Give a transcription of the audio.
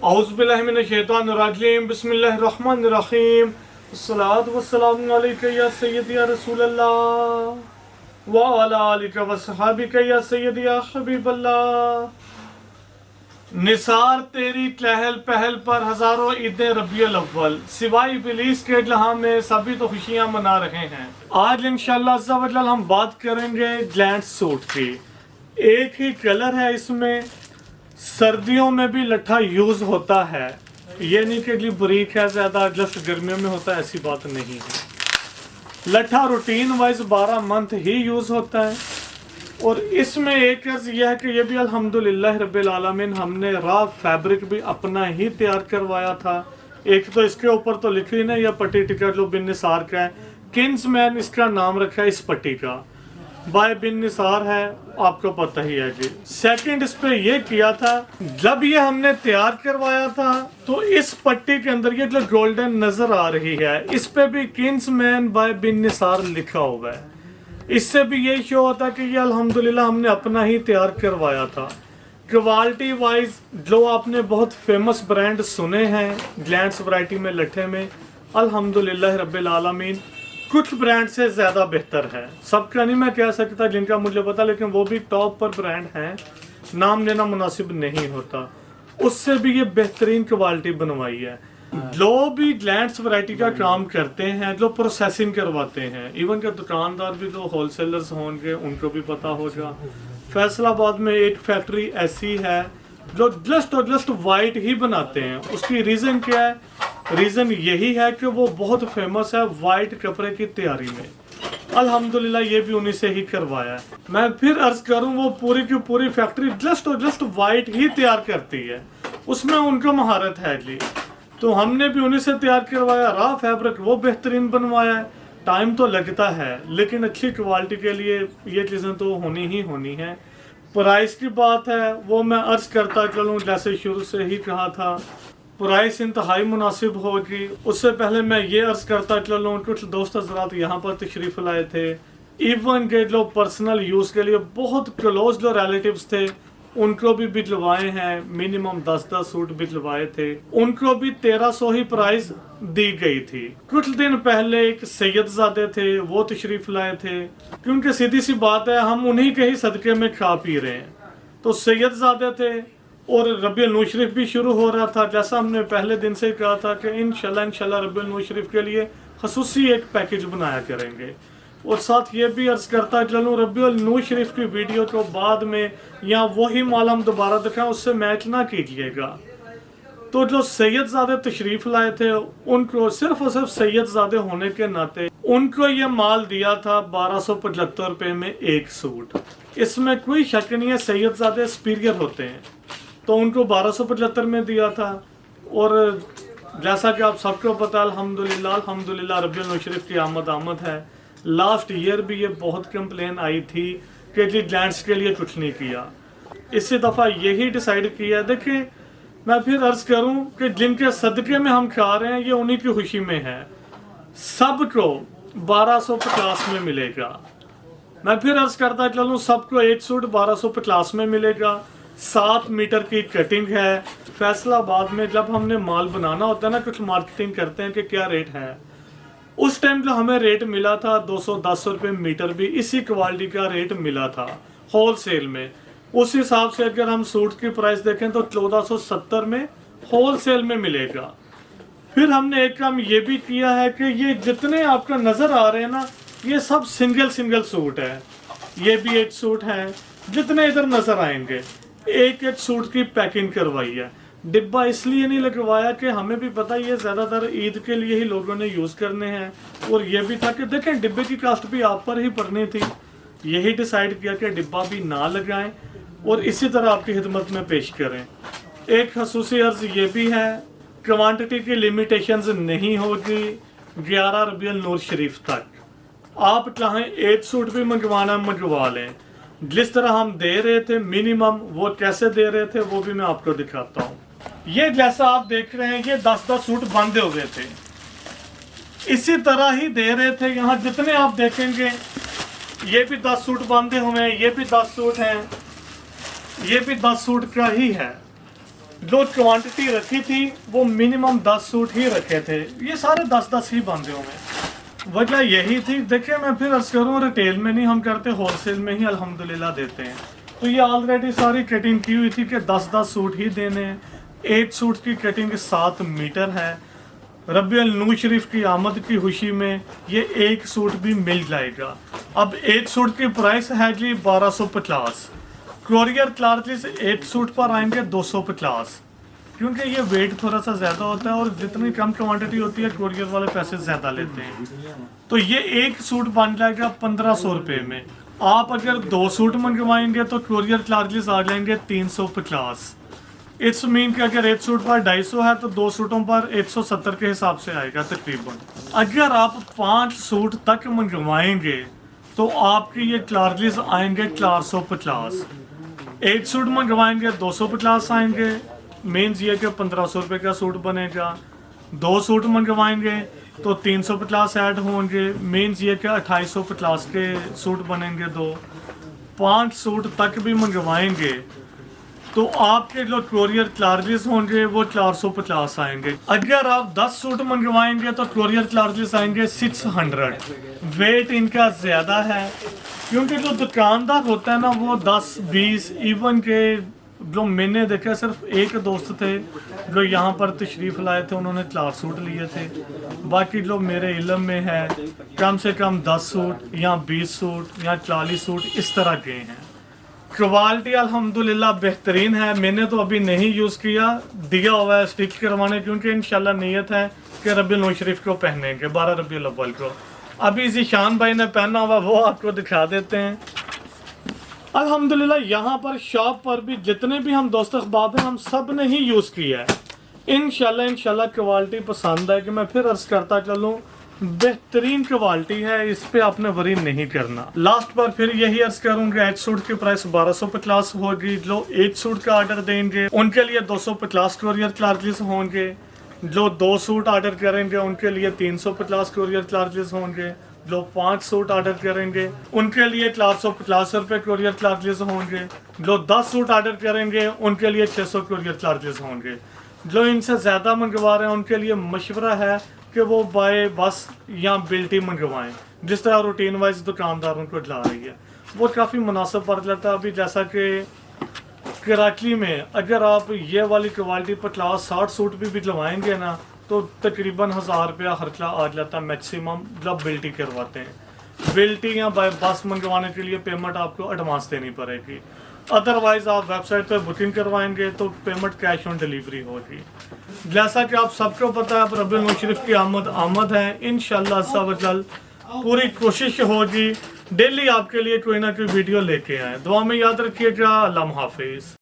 औज़ुबिल्लाहि मिनश्शैतानिर्रजीम बिस्मिल्लाहिर्रहमानिर्रहीम अस्सलातु वस्सलामु अलैका या सय्यदी या रसूलल्लाह व अला आलिका व सहाबिका या सय्यदी या हबीबल्लाह। निसार तेरी चहल पहल पर हजारों ईदें रबीउल अव्वल, सिवाय इब्लीस के जहां में सभी तो खुशियां मना रहे हैं। आज इंशाअल्लाह अज़्ज़ा व जल हम बात करेंगे ग्लैंड सूट की। एक ही कलर है इसमें, सर्दियों में भी लट्ठा यूज होता है, ये नहीं कि बरीक है ज्यादा जस्ट गर्मियों में होता है, ऐसी बात नहीं है। लट्ठा रूटीन वाइज 12 मंथ ही यूज होता है। और इसमें एक अर्ज यह है कि ये भी अल्हम्दुलिल्लाह रब्बिल आलमीन हमने रॉ फैब्रिक भी अपना ही तैयार करवाया था। एक तो इसके ऊपर तो लिखी ना यह पट्टी टिकट जो बिन निसार का है, किंग्समैन इसका नाम रखा है इस पट्टी का, बाय बिन निसार है, आपको पता ही है जी। सेकंड इस पे ये किया था, जब ये हमने तैयार करवाया था तो इस पट्टी के अंदर ये जो गोल्डन नजर आ रही है इस पे भी किंग्समैन बाय बिन निसार लिखा हुआ है। इससे भी ये शो होता है कि ये अल्हम्दुलिल्लाह हमने अपना ही तैयार करवाया था। क्वालिटी वाइज जो आपने बहुत फेमस ब्रांड सुने हैं ग्लैंड्स वैरायटी में लट्ठे में, अल्हम्दुलिल्लाह रब्बिल आलमीन कुछ ब्रांड से ज्यादा बेहतर है। सबका नहीं मैं कह सकता जिनका मुझे पता, लेकिन वो भी टॉप पर ब्रांड हैं, नाम लेना मुनासिब नहीं होता। उससे भी ये बेहतरीन क्वालिटी बनवाई है। जो भी ग्लैंड्स वैरायटी का काम करते हैं, जो प्रोसेसिंग करवाते हैं, इवन के दुकानदार भी जो होलसेलर्स होंगे उनको भी पता होगा। फैसलाबाद में एक फैक्ट्री ऐसी है जो जस्ट और जस्ट वाइट ही बनाते हैं। उसकी रीजन क्या है? रीजन यही है कि वो बहुत फेमस है वाइट कपड़े की तैयारी में। अल्हम्दुलिल्लाह ये भी उन्हीं से ही करवाया है। मैं फिर अर्ज करूं, वो पूरी की पूरी फैक्ट्री जस्ट और जस्ट वाइट ही तैयार करती है, उसमें उनको महारत है जी। तो हमने भी उन्हीं से तैयार करवाया। रॉ फैब्रिक वो बेहतरीन बनवाया है। टाइम तो लगता है लेकिन अच्छी क्वालिटी के लिए ये चीज़ें तो होनी ही होनी है। प्राइस की बात है वो मैं अर्ज करता चलूँ, जैसे शुरू से ही कहा था प्राइस इंतहाई मुनासिब होगी। उससे पहले मैं ये अर्ज करता चलूँ, कुछ दोस्त हजरात यहाँ पर तशरीफ लाए थे, इवन के जो पर्सनल यूज़ के लिए बहुत क्लोज जो रिलेटिव्स थे उनको भी भिजवाए हैं। मिनिमम 10-10 सूट भिजवाए थे, उनको भी 1300 ही प्राइस दी गई थी। कुछ दिन पहले एक सैयदजादे थे वो तशरीफ लाए थे, क्योंकि सीधी सी बात है हम उन्हीं के ही सदके में खा पी रहे हैं। तो सैयदजादे थे और रबीउल नूर शरीफ भी शुरू हो रहा था। जैसा हमने पहले दिन से कहा था कि इंशाल्लाह रबीउल नूर शरीफ के लिए खसूसी एक पैकेज बनाया करेंगे। और साथ ये भी अर्ज करता चलूँ, रबीउल नूर शरीफ की वीडियो को बाद में या वही माल हम दोबारा दिखाएं उससे मैच ना कीजिएगा। तो जो सैयदजादे तशरीफ लाए थे उनको सिर्फ और सिर्फ सैयदजादे होने के नाते उनको ये माल दिया था 1275 रुपये में एक सूट। इसमें कोई शक नहीं है सैयदजादे सुपीरियर होते हैं, तो उनको 1275 में दिया था। और जैसा कि आप सबको पता अल्हम्दुलिल्लाह रबीउल नूर शरीफ की आमद है। लास्ट ईयर भी ये बहुत कंप्लेन आई थी कि जी ग्लैंड्स के लिए कुछ नहीं किया। इसी दफ़ा यही डिसाइड किया। देखिए मैं फिर अर्ज करूं कि जिनके सदके में हम खा रहे हैं ये उन्हीं की खुशी में है। सबको 1250 में मिलेगा। मैं फिर अर्ज करता चलूं, सबको एक सूट 1250 में मिलेगा। 7 मीटर की कटिंग है। फैसलाबाद में जब हमने माल बनाना होता है ना, कुछ मार्केटिंग करते हैं कि क्या रेट है, उस टाइम जो हमें रेट मिला था 210 रुपये मीटर भी इसी क्वालिटी का रेट मिला था होलसेल में। उस हिसाब से अगर हम सूट की प्राइस देखें तो 1470 में होलसेल में मिलेगा। फिर हमने एक काम ये भी किया है कि ये जितने आपको नज़र आ रहे हैं ना ये सब सिंगल सूट है। ये भी एक सूट है, जितने इधर नज़र आएंगे एक एक सूट की पैकिंग करवाई है। डिब्बा इसलिए नहीं लगवाया कि हमें भी पता ये ज़्यादातर ईद के लिए ही लोगों ने यूज़ करने हैं, और ये भी था कि देखें डिब्बे की कास्ट भी आप पर ही पड़नी थी। यही डिसाइड किया कि डिब्बा भी ना लगाएं और इसी तरह आपकी खिदमत में पेश करें। एक खसूसी अर्ज ये भी है, क्वांटिटी की लिमिटेशंस नहीं होगी 11 रबीउल नूर शरीफ तक। आप चाहें एक सूट भी मंगवाना मंगवा लें। जिस तरह हम दे रहे थे मिनिमम, वो कैसे दे रहे थे वो भी मैं आपको दिखाता हूँ। ये जैसा आप देख रहे हैं ये 10-10 सूट बांधे हुए थे, इसी तरह ही दे रहे थे। यहाँ जितने आप देखेंगे ये भी 10 सूट बांधे हुए हैं, ये भी 10 सूट हैं, ये भी 10 सूट का ही है। जो क्वांटिटी रखी थी वो मिनिमम 10 सूट ही रखे थे, ये सारे 10-10 ही बंदे हुए। वजह यही थी, देखिए मैं फिर अर्ज करूँ, रिटेल में नहीं हम करते, होलसेल में ही अल्हम्दुलिल्लाह देते हैं। तो ये ऑलरेडी सारी कटिंग की हुई थी कि 10-10 सूट ही देने हैं। एक सूट की कटिंग 7 मीटर है। रबीउल नूर शरीफ की आमद की खुशी में ये एक सूट भी मिल जाएगा। अब एक सूट की प्राइस है जी 1250। कोरियर चार्जेस एक सूट पर आएंगे 250, क्योंकि ये वेट थोड़ा सा ज़्यादा होता है और जितनी कम क्वांटिटी होती है कोरियर वाले पैसे ज़्यादा लेते हैं। तो ये एक सूट बन जाएगा 1500 रुपये में। आप अगर 2 सूट मंगवाएंगे तो कोरियर चार्जेस आ जाएंगे 350। इट्स मीन कि अगर एक सूट पर 250 है तो 2 सूटों पर 170 के हिसाब से आएगा तकरीबन। अगर आप 5 सूट तक मंगवाएंगे तो आपके ये चार्जेस आएंगे 450। एक सूट मंगवाएंगे 250 आएंगे, मीन्स ये कि 1500 रुपये का सूट बनेगा। 2 सूट मंगवाएंगे तो 350 ऐड होंगे, मीन्स ये कि 2850 के सूट बनेंगे 2। 5 सूट तक भी मंगवाएंगे तो आपके जो कोरियर चार्जेस होंगे वो 450 आएंगे। अगर आप 10 सूट मंगवाएंगे तो कोरियर चार्जेस आएंगे 600। वेट इनका ज़्यादा है, क्योंकि जो दुकानदार होता है ना वो 10-20 इवन के, जो मैंने देखा सिर्फ एक दोस्त थे जो यहाँ पर तशरीफ़ लाए थे, उन्होंने 4 सूट लिए थे। बाकी जो मेरे इल्म में है कम से कम 10 सूट या 20 सूट या 40 सूट इस तरह के हैं। क्वालिटी अल्हम्दुलिल्लाह बेहतरीन है। मैंने तो अभी नहीं यूज़ किया, दिया हुआ है स्टिच करवाने, क्योंकि इंशाल्लाह नीयत है कि रबीउल नूर शरीफ को पहनेंगे 12 रबीउल अव्वल को। अभी ज़ीशान भाई ने पहना हुआ वो आपको दिखा देते हैं। अल्हम्दुलिल्लाह यहाँ पर शॉप पर भी जितने भी हम दोस्त अहबाब हैं हम सब ने ही यूज़ किया है। इंशाल्लाह क्वालिटी पसंद है कि मैं फिर अर्ज़ करता चलूँ, बेहतरीन क्वालिटी है, इस पे आपने वरी नहीं करना। लास्ट बार फिर यही अर्ज करूंगा, एक सूट की प्राइस 1250 होगी। जो एक सूट का ऑर्डर देंगे उनके लिए 250 कोरियर चार्जेस होंगे। जो 2 सूट ऑर्डर करेंगे उनके लिए 350 कोरियर चार्जेस होंगे। जो 5 सूट ऑर्डर करेंगे उनके लिए 450 रुपये कोरियर चार्जेस होंगे। जो 10 सूट ऑर्डर करेंगे उनके लिए 600 कोरियर चार्जेस होंगे। जो इनसे ज़्यादा मंगवा रहे हैं उनके लिए मशवरा है कि वो बाय बस या बिल्टी मंगवाएं, जिस तरह रूटीन वाइज दुकानदारों को ला रही है वो काफ़ी मुनासिब पड़ जाता है। अभी जैसा कि कराची में अगर आप ये वाली क्वालिटी 50-60 सूट भी भिजवाएंगे ना तो तकरीबन 1000 रुपया खर्चा आ जाता है मैक्सिमम जब बिल्टी करवाते हैं। बिल्टी या बाय बस मंगवाने के लिए पेमेंट आपको एडवांस देनी पड़ेगी, अदरवाइज आप वेबसाइट पर बुकिंग करवाएंगे तो पेमेंट कैश ऑन डिलीवरी होगी। जैसा कि आप सबको पता है अब रबीउल नूर शरीफ की आमद है, इंशाल्लाह अज़्ज़ा वजल पूरी कोशिश होगी डेली आपके लिए कोई ना कोई वीडियो लेके आए। दुआ में याद रखिएगा। अल्लाह हाफिज़।